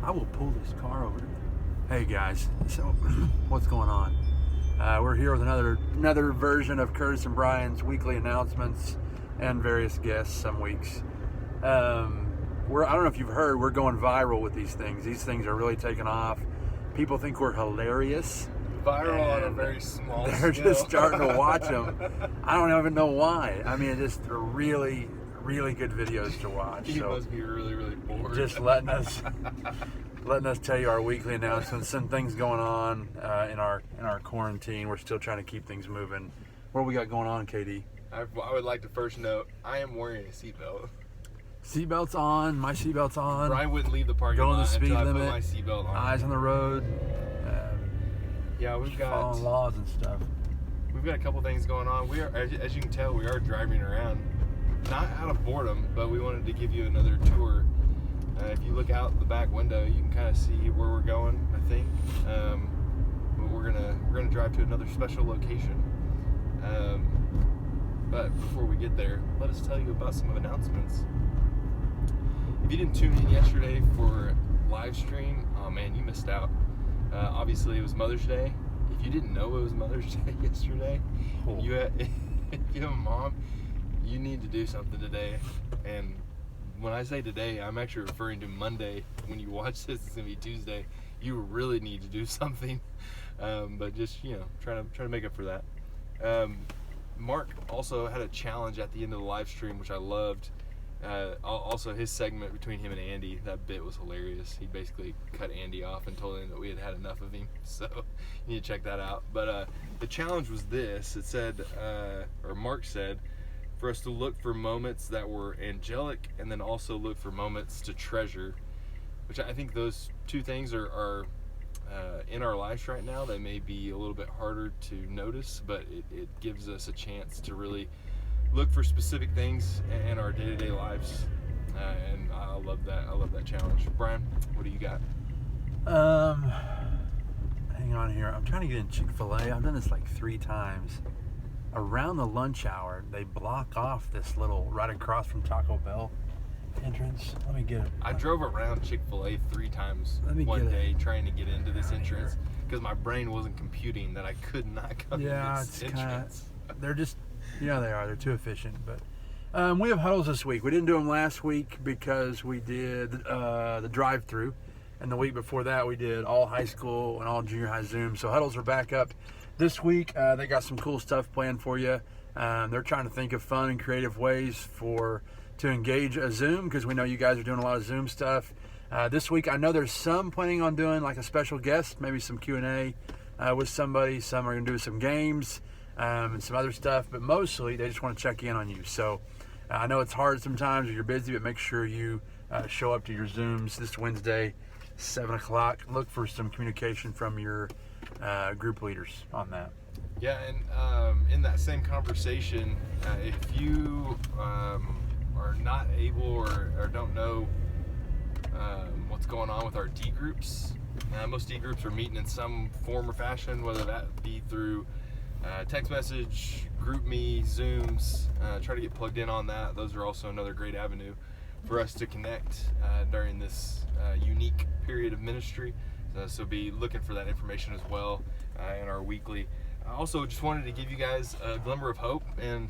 I will pull this car over. Hey guys, so what's going on? We're here with another version of Curtis and Brian's weekly announcements and various guests some weeks. I don't know if you've heard, we're going viral with these things. These things are really taking off. People think we're hilarious. Viral on a very small They're scale. just starting to watch them. I don't even know why. I mean, just really, really good videos to watch. You must be really, really bored. Just letting us tell you our weekly announcements. Some things going on in our quarantine. We're still trying to keep things moving. What do we got going on, KD? I would like to first note, I am wearing a seatbelt. Seatbelt's on. My seatbelt's on. Brian wouldn't leave the parking Going the lot speed until I limit. put my seatbelt on. Eyes on the road. Yeah, we've Following got laws and stuff. a couple things going on. We are, as you can tell, we are driving around, not out of boredom, but we wanted to give you another tour. If you look out the back window, you can kind of see where we're going. I think, but we're gonna drive to another special location. But before we get there, let us tell you about some announcements. If you didn't tune in yesterday for live stream, oh man, you missed out. Obviously, it was Mother's Day. If you didn't know it was Mother's Day yesterday, Cool. if you have a mom, you need to do something today. And when I say today, I'm actually referring to Monday. When you watch this, it's gonna be Tuesday. You really need to do something. But just try to make up for that. Mark also had a challenge at the end of the live stream, which I loved. Also, his segment between him and Andy, that bit was hilarious. He basically cut Andy off and told him that we had had enough of him. So you need to check that out. But the challenge was this. It said, or Mark said, for us to look for moments that were angelic and then also look for moments to treasure, which I think those two things are in our lives right now. They may be a little bit harder to notice, but it gives us a chance to really look for specific things in our day-to-day lives, and I love that. I love that challenge. Brian, what do you got? Hang on here. I'm trying to get in Chick-fil-A. I've done this like 3 times. Around the lunch hour, they block off this little right across from Taco Bell entrance. Let me get it. I drove around Chick-fil-A 3 times one day trying to get into this entrance because my brain wasn't computing that I could not come in this entrance. They're just, they are. They're too efficient. But we have huddles this week. We didn't do them last week because we did the drive-through, and the week before that we did all high school and all junior high Zoom. So huddles are back up this week. They got some cool stuff planned for you. They're trying to think of fun and creative ways to engage a Zoom, because we know you guys are doing a lot of Zoom stuff. This week, I know there's some planning on doing like a special guest, maybe some Q&A with somebody. Some are going to do some games and some other stuff, but mostly they just want to check in on you. So I know it's hard sometimes if you're busy, but make sure you show up to your Zooms this Wednesday, 7 o'clock. Look for some communication from your group leaders on that. Yeah, and in that same conversation, if you are not able or don't know what's going on with our D groups, most D groups are meeting in some form or fashion, whether that be through text message, group me, Zooms. Try to get plugged in on that. Those are also another great avenue for us to connect during this unique period of ministry. So be looking for that information as well in our weekly. I also just wanted to give you guys a glimmer of hope in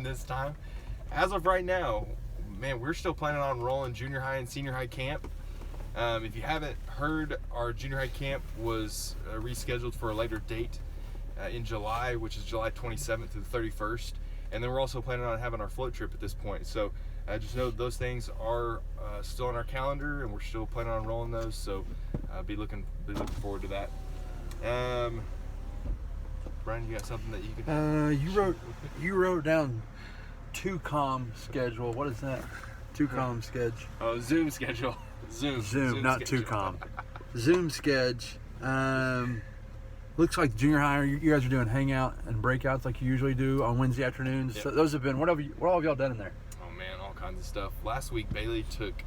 this time. As of right now, man, we're still planning on rolling junior high and senior high camp. If you haven't heard, our junior high camp was rescheduled for a later date in July, which is July 27th to the 31st. And then we're also planning on having our float trip at this point. So just know those things are still on our calendar, and we're still planning on rolling those. So be looking forward to that. Brian, you got something that you can? You wrote down 2Com schedule. What is that? 2Com schedule. Oh, Zoom schedule. Zoom, not schedule. 2Com. Zoom schedule. Looks like junior high, you guys are doing hangout and breakouts like you usually do on Wednesday afternoons. Yep. So those have been, what all have y'all done in there? Oh man, all kinds of stuff. Last week, Bailey took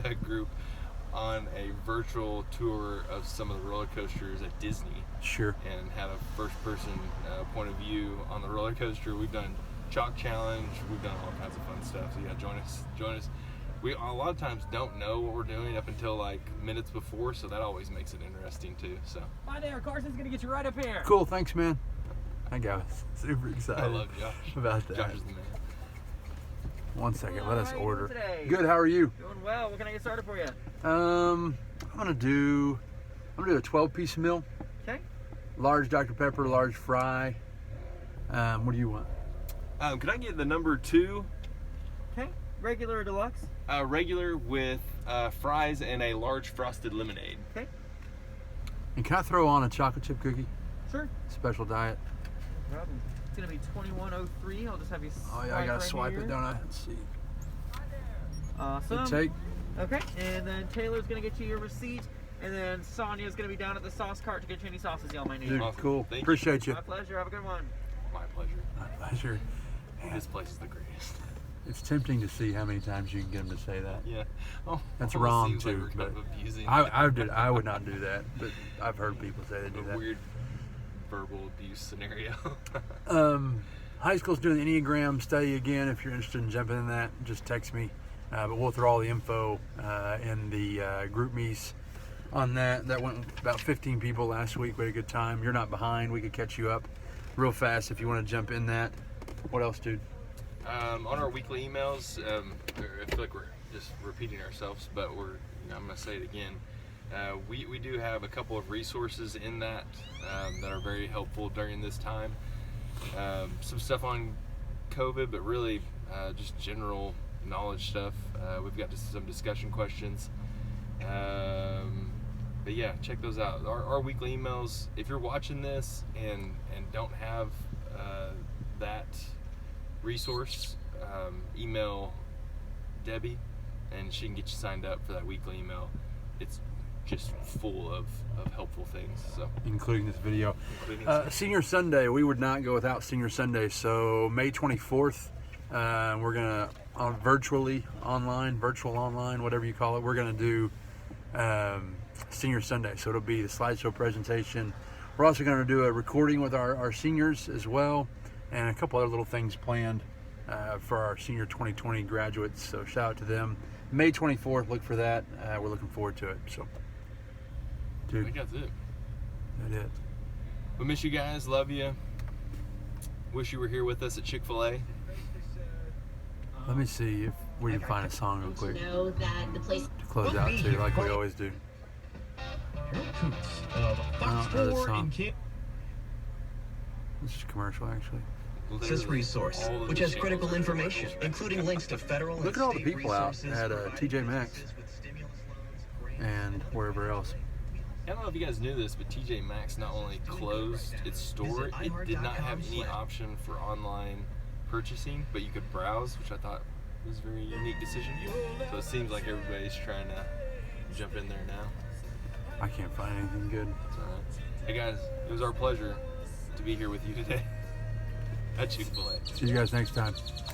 a group on a virtual tour of some of the roller coasters at Disney. Sure. And had a first-person point of view on the roller coaster. We've done chalk challenge. We've done all kinds of fun stuff. So yeah, join us we a lot of times don't know what we're doing up until like minutes before, so that always makes it interesting too. So Hi there, Carson's gonna get you right up here. Cool, thanks, man. That guy was super excited I love Josh. about that. Josh is the man. One second, let us How are you order. doing today? Good, how are you? Doing well. What can I get started for you? I'm gonna do a 12-piece meal, Okay. large Dr. Pepper, large fry. What do you want? Could I get the number 2 Okay. Regular or deluxe? regular with fries and a large frosted lemonade? Okay. And can I throw on a chocolate chip cookie? Sure. Special diet. No problem. It's gonna be 2103. I'll just have you. Oh yeah, I gotta right swipe here. it, don't I? Let's see. Awesome. Good take. Okay. And then Taylor's gonna get you your receipt, and then Sonia's gonna be down at the sauce cart to get you any sauces y'all might need. Dude, Awesome. cool. Thank you. Appreciate you. My pleasure. Have a good one. My pleasure. My pleasure. This place is the greatest. It's tempting to see how many times you can get them to say that. Yeah. Oh, That's almost wrong seems like too. we're kind But of abusing I would not do that, but I've heard people say they do a that. weird verbal abuse scenario. High school's doing the Enneagram study again. If you're interested in jumping in that, just text me. But we'll throw all the info in the group me's on that. That went about 15 people last week. We had a good time. You're not behind. We could catch you up real fast if you want to jump in that. What else, dude? On our weekly emails, I feel like we're just repeating ourselves, but I'm going to say it again. We do have a couple of resources in that that are very helpful during this time. Some stuff on COVID, but really just general knowledge stuff. We've got some discussion questions. But yeah, check those out. Our weekly emails, if you're watching this and don't have that resource, email Debbie and she can get you signed up for that weekly email. It's just full of helpful things. So Including this video. including Senior Sunday, we would not go without Senior Sunday. So May 24th, we're gonna virtual online, whatever you call it. We're gonna do Senior Sunday. So it'll be the slideshow presentation. We're also gonna do a recording with our seniors as well, and a couple other little things planned for our senior 2020 graduates. So shout out to them. May 24th, look for that. We're looking forward to it. So, I dude, think that's it. that it. We miss you guys. Love you. Wish you were here with us at Chick-fil-A. Let me see if we can find a song real quick Know that the place to close out to, like we always do. Fox know the 4 song. in Camp. This is a commercial, actually. This Literally resource, all of which the has channels critical are information, commercials. including links to federal Look and at all the state people out resources at for TJ Maxx businesses with stimulus loans, grants, and wherever else. I don't know if you guys knew this, but TJ Maxx not only closed its store, it did not have any option for online purchasing, but you could browse, which I thought was a very unique decision. So it seems like everybody's trying to jump in there now. I can't find anything good. It's all right. Hey guys, it was our pleasure to be here with you today at Chick-fil-A. See you guys next time.